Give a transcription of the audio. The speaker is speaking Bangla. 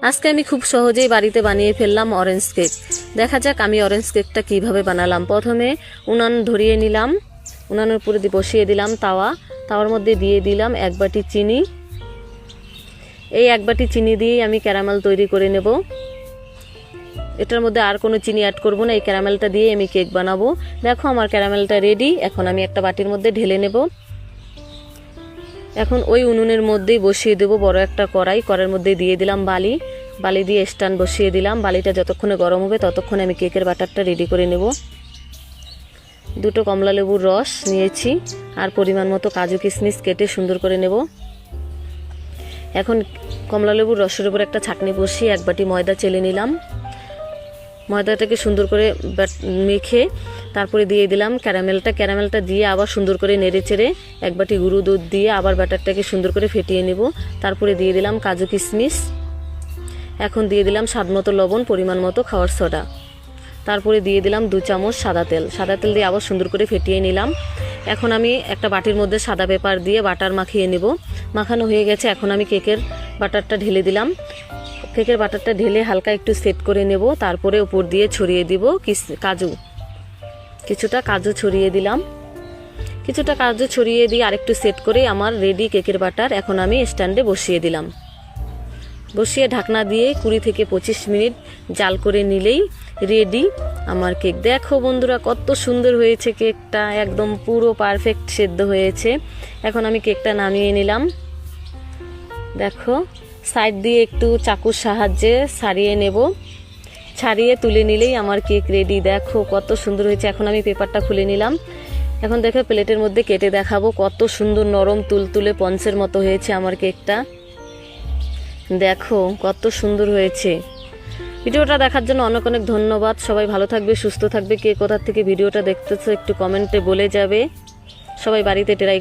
আজকে আমি খুব সহজেই বাড়িতে বানিয়ে ফেললাম অরেঞ্জ কেক। দেখা যাক আমি অরেঞ্জ কেকটা কিভাবে বানালাম। প্রথমে উনান ধরিয়ে নিলাম, উনানের উপরে বসিয়ে দিলাম তাওয়ার মধ্যে দিয়ে দিলাম 1 বাটি চিনি। এই 1 বাটি চিনি দিয়েই আমি ক্যারামেল তৈরি করে নেব। এটার মধ্যে আর কোনো চিনি অ্যাড করব না, এই ক্যারামেলটা দিয়ে আমি কেক বানাবো। দেখো আমার ক্যারামেলটা রেডি। এখন আমি একটা বাটির মধ্যে ঢেলে নেব। এখন ওই উনুনের মধ্যেই বসিয়ে দেব বড় একটা কড়াইয়ের মধ্যে দিয়ে দিলাম বালি দিয়ে স্ট্যান্ড বসিয়ে দিলাম। বালিটা যতক্ষণে গরম হবে ততক্ষণে আমি কেকের ব্যাটারটা রেডি করে নেব। 2টো কমলা লেবুর রস নিয়েছি আর পরিমাণ মতো কাজু কিশমিশ কেটে সুন্দর করে নেব। এখন কমলা লেবুর রসের উপর একটা ছাঁকনি বসিয়ে 1 বাটি ময়দা চেলে নিলাম। ময়দাটাকে সুন্দর করে মেখে তারপরে দিয়ে দিলাম ক্যারামেলটা দিয়ে আবার সুন্দর করে নেড়ে চেড়ে 1 বাটি গুঁড়ো দুধ দিয়ে আবার ব্যাটারটাকে সুন্দর করে ফেটিয়ে নেব। তারপরে দিয়ে দিলাম কাজু কিশমিশ। এখন দিয়ে দিলাম স্বাদ মতো লবণ, পরিমাণ মতো খাওয়ার সোডা। তারপরে দিয়ে দিলাম 2 চামচ সাদা তেল দিয়ে আবার সুন্দর করে ফেটিয়ে নিলাম। এখন আমি একটা বাটির মধ্যে সাদা পেপার দিয়ে বাটার মাখিয়ে নেব। মাখানো হয়ে গেছে। এখন আমি কেকের বাটারটা ঢেলে দিলাম। কেকের বাটারটা ঢেলে হালকা একটু সেট করে নেব। তারপরে উপর দিয়ে ছড়িয়ে দিব কিছুটা কাজু ছড়িয়ে দিলাম। কিছুটা কাজু ছড়িয়ে দিয়ে আরেকটু সেট করে আমার রেডি কেকের বাটার। এখন আমি স্ট্যান্ডে বসিয়ে দিলাম। বসিয়ে ঢাকনা দিয়ে 20 থেকে 25 মিনিট জাল করে নিলেই রেডি আমার কেক। দেখো বন্ধুরা কত সুন্দর হয়েছে কেকটা, একদম পুরো পারফেক্ট সেদ্ধ হয়েছে। এখন আমি কেকটা নামিয়ে নিলাম। দেখো সাইড দিয়ে একটু চাকুর সাহায্যে ছাড়িয়ে তুলে নিলেই আমার কেক রেডি। দেখো কত সুন্দর হয়েছে। এখন আমি পেপারটা খুলে নিলাম। এখন দেখো প্লেটের মধ্যে কেটে দেখাবো কত সুন্দর নরম তুলতুলে পঞ্চের মতো হয়েছে আমার কেকটা। দেখো কত সুন্দর হয়েছে। ভিডিওটা দেখার জন্য অনেক অনেক ধন্যবাদ। সবাই ভালো থাকবে, সুস্থ থাকবে। কে কোথা থেকে ভিডিওটা দেখতেছো একটু কমেন্টে বলে যাবে। সবাই বাড়িতে ট্রাই